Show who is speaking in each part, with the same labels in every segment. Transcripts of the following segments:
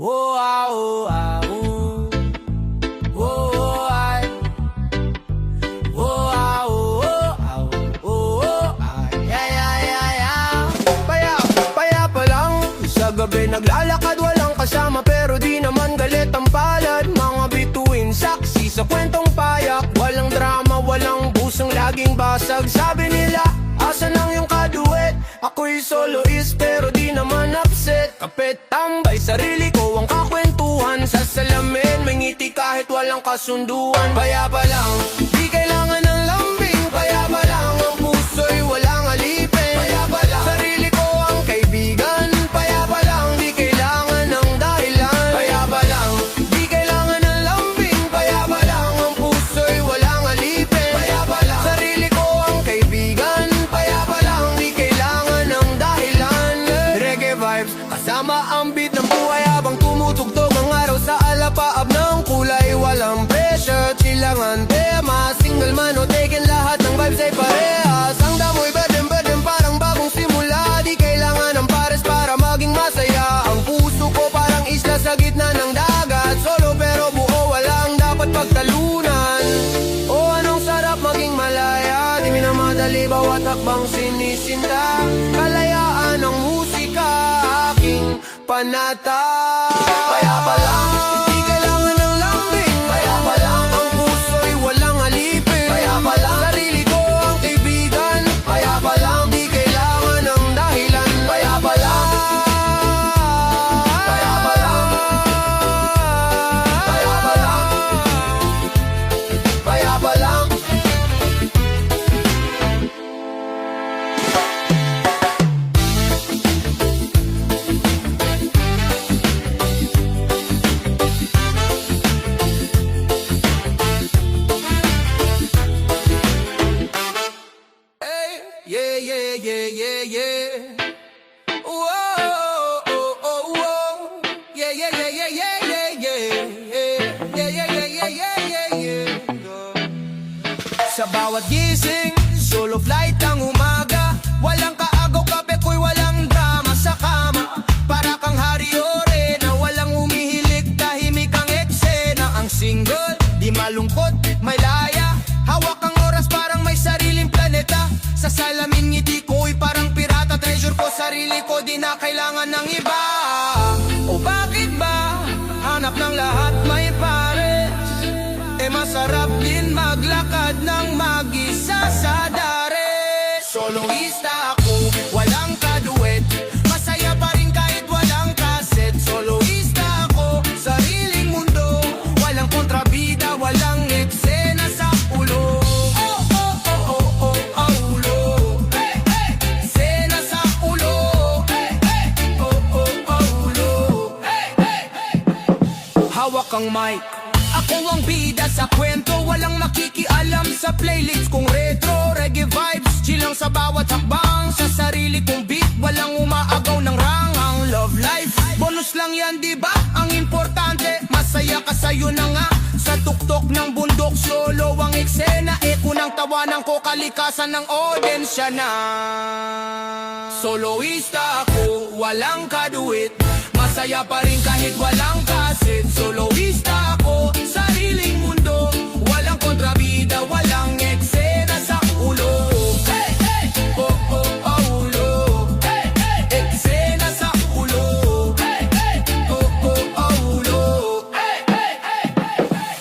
Speaker 1: Oh, ah, oh, ah, oh. Oh, oh, ay. Oh, ah, oh, oh, ah, oh, oh, ay. Ay, ay, ay, ay. Payapa lang. Sa gabi naglalakad, walang kasama, pero di naman galit ang palad. Mga bituin, saksi sa kwentong payak. Walang drama, walang busang laging basag. Sabi nila, asan ang iyong kaduet? Ako'y soloist pero di naman upset. Kapit tambay, sarili ko ang kakwentuhan. Sa salamin, may ngiti kahit walang kasunduan. Payapa lang, di kailangan ng lambing. Payapa lang, ang puso'y walang alipin. Payapa lang, sarili ko ang kaibigan. Payapa lang, di kailangan ng dahilan. Payapa lang, di kailangan ng lambing. Payapa lang, ang puso'y walang alipin. Payapa lang, sarili ko ang kaibigan. Payapa lang, di kailangan ng dahilan. Reggae vibes, kasama ang beat ng buhay habang tumutugtog ang araw sa alapaap ng kulay. Walang pressure, chill lang ang tema. Single man o taken, lahat ng vibes ay parehas. Ang damoy badem parang bagong simula. Di kailangan ng pares para maging masaya. Ang puso ko parang isla sa gitna ng dagat. Solo pero buo, walang dapat pagtalunan. Oh, anong sarap maging malaya. Di minamadali bawat hakbang sinisinta. Kalayaan ng musika, aking panata. Payapa lang, di kailangan ng lambing. Payapa lang, ang puso'y walang alipin. Payapa lang, sarili ko ang kaibigan. Payapa lang, di kailangan ng dahilan. Payapa lang, payapa lang, payapa lang, payapa lang. Yeah, yeah, yeah, yeah, yeah. Whoa, oh, oh, whoa. Yeah, yeah, yeah, yeah, yeah, yeah, yeah. Yeah, yeah, yeah, yeah, yeah, yeah, yeah. Sa bawat gising, solo flight ang umaga. Walang kaagaw, kape ko'y walang drama sa kama. Para kang hari o reyna, walang umihilig, tahimik ang eksena. Ang single, di malungkot, may laya. Hawak ang oras parang may sariling planeta. Sa salamin ngiti ko'y parang pirata. Treasure ko sarili ko, di na kailangan ng iba. O bakit ba hanap ng lahat may pares? E masarap din maglakad ng mag-isa sa dares. Soloista ako, walang kaduet. Masaya pa rin kahit walang kaset. Soloista ako, sariling mundo. Walang kontrabida, walang eksena sa ulo. Hawak ang mic, ako ang bida sa kwento. Walang makikialam sa playlist kong retro. Reggae vibes, chill lang sa bawat hakbang. Sa sarili kong beat, walang umaagaw ng rangang. Love life, bonus lang yan diba? Ang importante, masaya ka sa'yo na nga. Sa tuktok ng bundok, solo ang eksena. Eko ng tawanan ko, kalikasan ng audiensya na. Soloista ako, walang kaduit. Masaya pa rin kahit walang kaset. Soloista ako, sariling mundo. Walang kontrabida, walang eksena sa ulo. Hey, hey! Oh, oh, oh, ulo. Hey, hey! Eksena sa ulo. Hey, hey! Oh, oh, oh, ulo. Hey, hey, hey, hey, hey!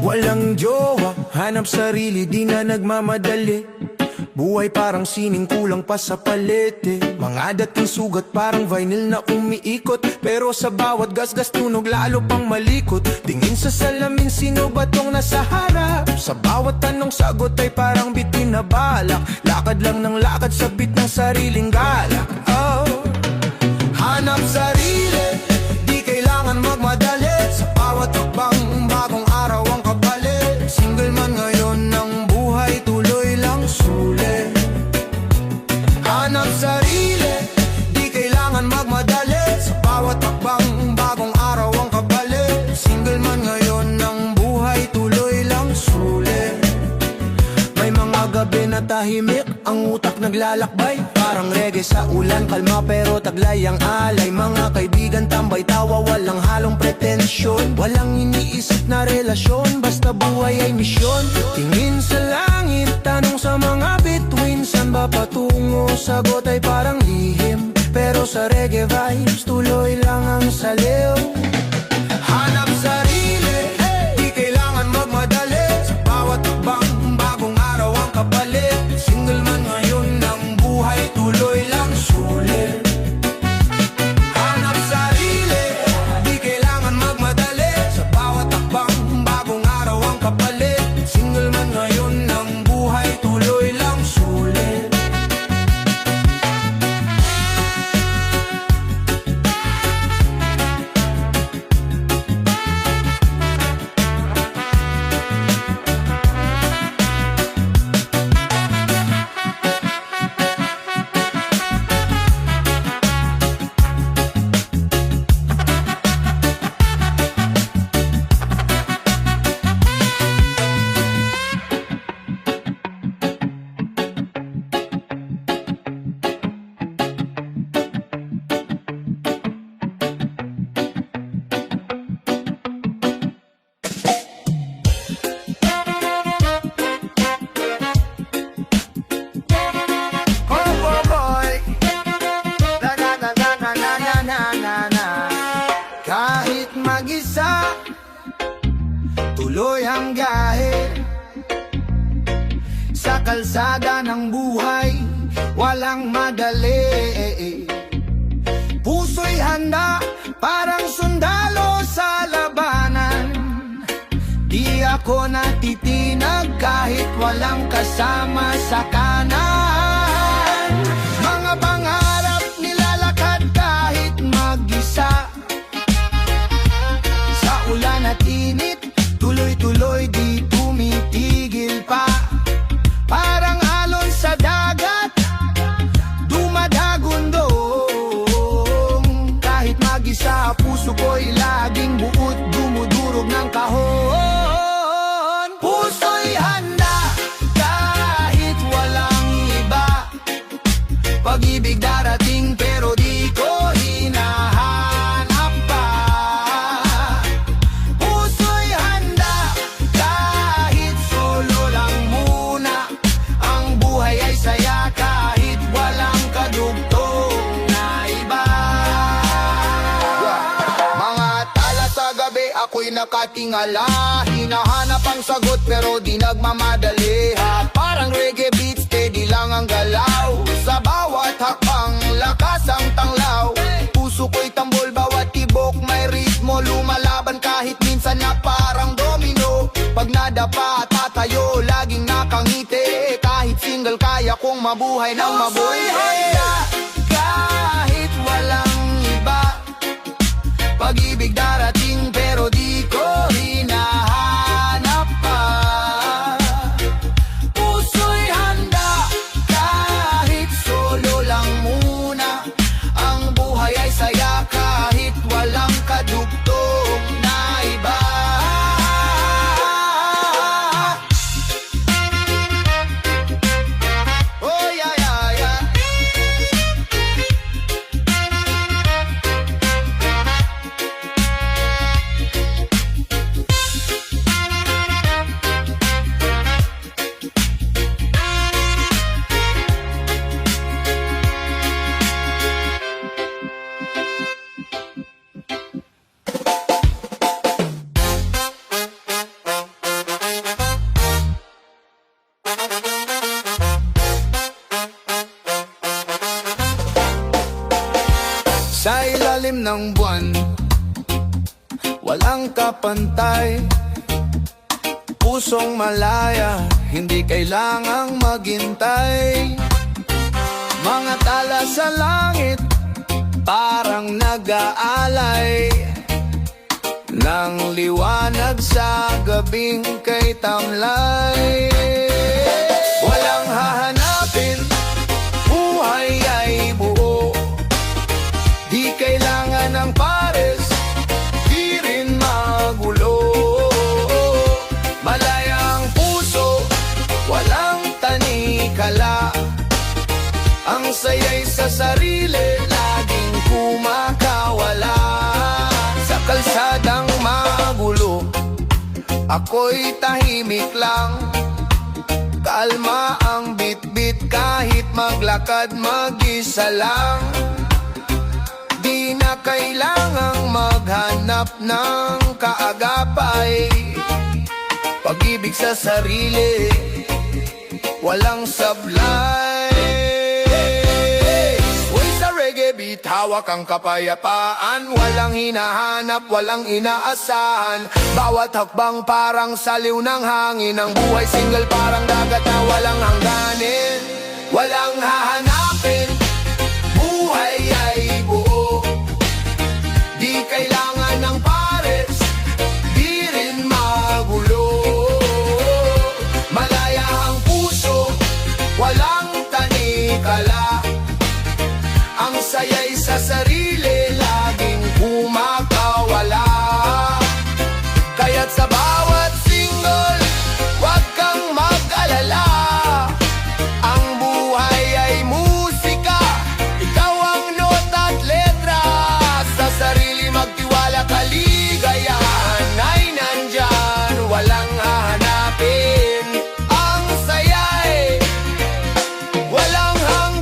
Speaker 1: Walang jowa, hanap sarili, di na nagmamadali. Buhay parang sining, kulang pa sa palete. Mga dating sugat parang vinyl na umiikot. Pero sa bawat gasgas tunog lalo pang malikot. Tingin sa salamin, sino ba tong nasa harap? Sa bawat tanong sagot ay parang bitin na balak. Lakad lang ng lakad sa beat ng sariling galak. Oh, hanap sarili, di kailangan magmadali. Sa bawat hakbang, bagong araw ang kapalit. tahimik, ang utak naglalakbay. Parang reggae sa ulan, kalma pero taglay ang alay. Mga kaibigan, tambay, tawa, walang halong pretensyon. Walang iniisip na relasyon, basta buhay ay misyon. Tingin sa langit, tanong sa mga bituin, saan ba patungo? Sagot ay parang lihim, pero sa reggae vibes, tuloy lang ang saliw. Hanap sarili, di kailangan magmadali. Sa bawat takbang, bagong araw ang kapalit. Single man ngayon ng buhay, tuloy lang sulit. Hanap sarili, di kailangan magmadali. Sa bawat takbang, bagong araw ang kapalit. Single man ngayon ng buhay, tuloy lang sulit. Kahit mag-isa, tuloy ang gahe. Sa kalsada ng buhay, walang madali. Puso'y handa, parang sundalo sa labanan. Di ako natitinag kahit walang kasama sa kanan. Mga pangarap nilalakad kahit mag-isa. Sa ulan at init, tuloy-tuloy di tumitigil pa. Parang alon sa dagat, dumadagundong. Kahit mag-isa, puso ko'y laging buot, dumudurog ng kahon. Puso'y handa, kahit walang iba. Pag-ibig darating pero di ko hinahanap pa. Puso'y handa, kahit solo lang muna. Ang buhay ay saya kahit walang kadugtong na iba. Mga tala sa gabi, ako'y nakatingala. Hinahanap ang sagot pero di nagmamadali. Parang reggae beat, steady lang ang galaw. Sa bawat hakbang, lakas ang tanglaw. Puso ko'y tambol, bawat tibok may ritmo. Lumalaban kahit minsan na parang domino. Pag nadapa, tatayo, laging nakangiti. Kahit single, kaya kong mabuhay ng mabuhay. Kahit walang iba. Pag-ibig darating pero di ko hinahanap pa. Puso'y handa, kahit solo lang muna. Ang buhay ay saya kahit walang kadugtong na iba. Oh yeah, yeah, yeah. Sa ilalim ng buwan, walang kapantay. Pusong malaya, hindi kailangang maghintay. Mga tala sa langit, parang nag-aalay ng liwanag sa gabing kay tamlay. Walang hahanapin, buhay ay buo. Di kailangan ng pares, di rin magulo. Malaya ang puso, walang tanika sa sarili, laging kumakawala. Sa kalsadang magulo, ako'y tahimik lang. Kalma ang bit-bit kahit maglakad mag-isa lang. Di na kailangang maghanap ng kaagapay. Pag-ibig sa sarili, walang sablay. Uy, sa reggae beat, hawak ang kapayapaan. Walang hinahanap, walang inaasahan. Bawat hakbang parang saliw ng hangin. Ang buhay single parang dagat na walang hangganin. Walang hahanapin, buhay ay buo. Di kailangan ng pares, di rin magulo. Malaya ang puso, walang tanikala. Ang saya'y sa sarili, laging kumakawala. Kaya't sa bawat single, huwag kang mag-alala. Ang buhay ay musika, ikaw ang nota at letra. Sa sarili magtiwala, kaligayahan ay nandyan. Walang hahanapin, ang saya'y walang hanggan.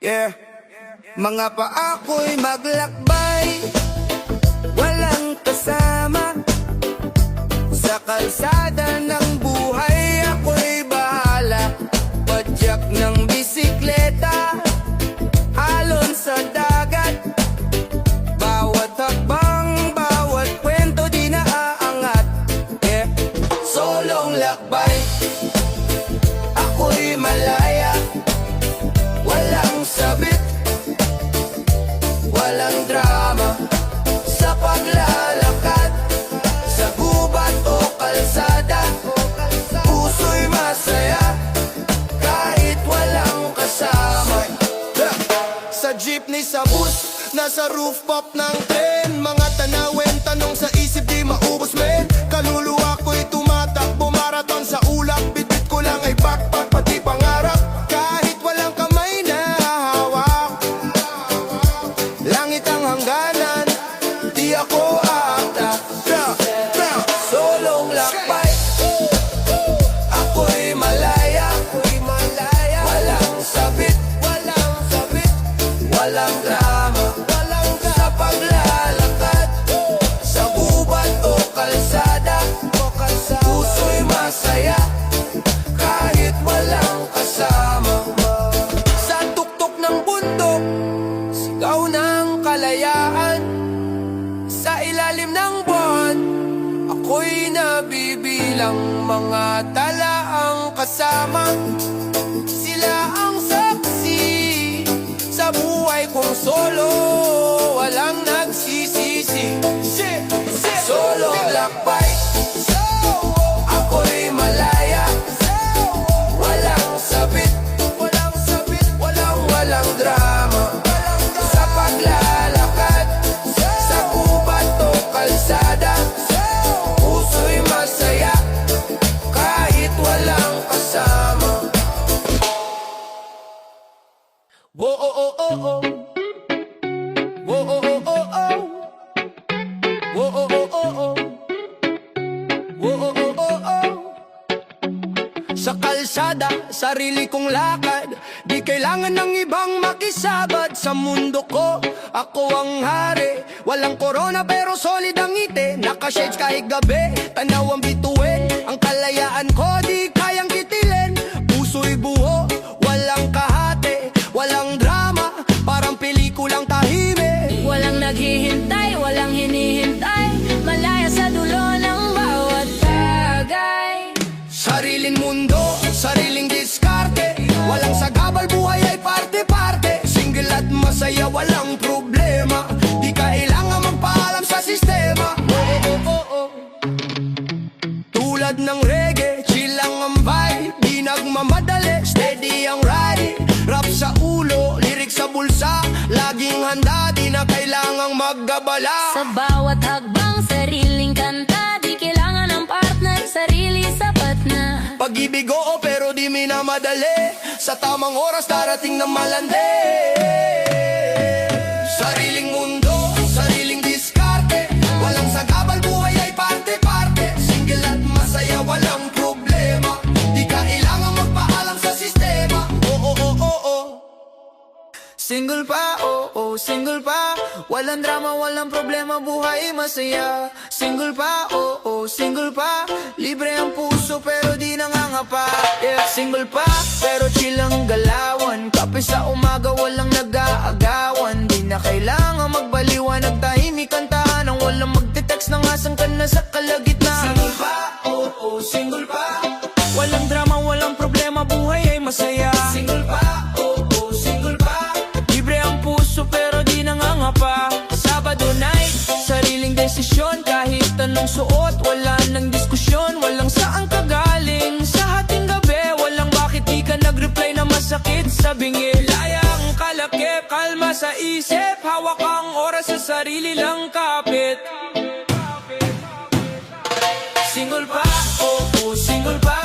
Speaker 1: Yeah. Mga paako'y maglakbay, walang kasama. Sa kalsada ng buhay ako'y bahala. Padyak ng bisikleta, alon sa dagat. Bawat hakbang, bawat kwento di naaangat. Yeah. Solong lakbay, ako'y malaya. Walang sabit, walang drama. Sa paglalakad, sa gubat o kalsada, puso'y masaya, kahit walang kasama. Sa jeepney, sa bus, nasa rooftop ng tren. Mga tanawin, tanong sa isip, di maubos men. Kaluluwa ko'y tumatakbo, marathon sa ulap. Bitbit ko lang ay backpack, pati pangarap. Kahit walang kamay na hawak, langit ang hangganan, di ako aatak. Solong lakbay, ako'y malaya. Walang sabit, walang drama. Sa paglalakad, sa gubat o kalsada, puso'y masaya, kahit walang kasama. Sa tuktok ng bundok, sigaw ng kalayaan. Sa ilalim ng buwan, ako'y nabibilang. Mga tala ang kasama, sila ang saksi sa buhay kong solo, walang nagsisisi. Solong lakbay, ako'y malaya. Walang sabit, walang drama. Sa paglalakad, sa gubat o kalsada, puso'y masaya, kahit walang kasama. Whoa, oh, oh, oh, oh. Whoa, oh, oh, oh, oh. Whoa, oh, oh, oh, oh. Whoa, oh, oh, oh, oh. Sa kalsada, sarili kong lakad, di kailangan ng ibang makisabad. Sa mundo ko, ako ang hari. Walang corona pero solid ang ngiti. Naka-shades kahit gabi, tanaw ang bituin. Ang kalayaan ko di kayang kitilin. Puso'y buo, walang kahati, walang drama, parang pelikulang tahimik.
Speaker 2: Walang naghihintay, walang hinihintay, malaya sa dulo ng bawat bagay.
Speaker 1: Sariling mundo, sariling diskarte, walang sagabal, buhay ay parte-parte. Single at masaya, walang problema. Di ka mamadali, steady ang ride. Rap sa ulo, lyric sa bulsa, laging handa, di na kailangang maggabala.
Speaker 2: Sa bawat hakbang, sariling kanta, di kailangan ng partner, sarili sapat na.
Speaker 1: Pag-ibig oo pero di minamadali, sa tamang oras darating na malandi. Sariling mundo, sariling diskarte, walang sagabal, buhay ay parte-parte. Single at masaya, walang problema, di kailangang magpaalam sa sistema. Single pa, oh, single pa, walang drama, walang problema, buhay masaya. Single pa, oh, single pa, libre ang puso pero di nangangapa. Yeah. Single pa, pero chill ang galawan, kape sa umaga, walang nag-aagawan. Di na kailangan magbaliwanag, tahimik ang tahanan, walang magte-text ng asang ka na sa kalagitnaan. Single pa, oh, single pa, walang drama, walang problema, buhay ay masaya. Single pa, oh, single pa, libre ang puso pero di nangangapa. Sabado night, sariling desisyon, kahit anong suot, wala nang diskusyon, walang saan ka galing. Sa hating gabi, walang bakit di ka nag-reply na masakit sa bingi. Laya ang kalakip, kalma sa isip, hawak ang oras sa sarili lang kapit. Single pa, oh, single pa,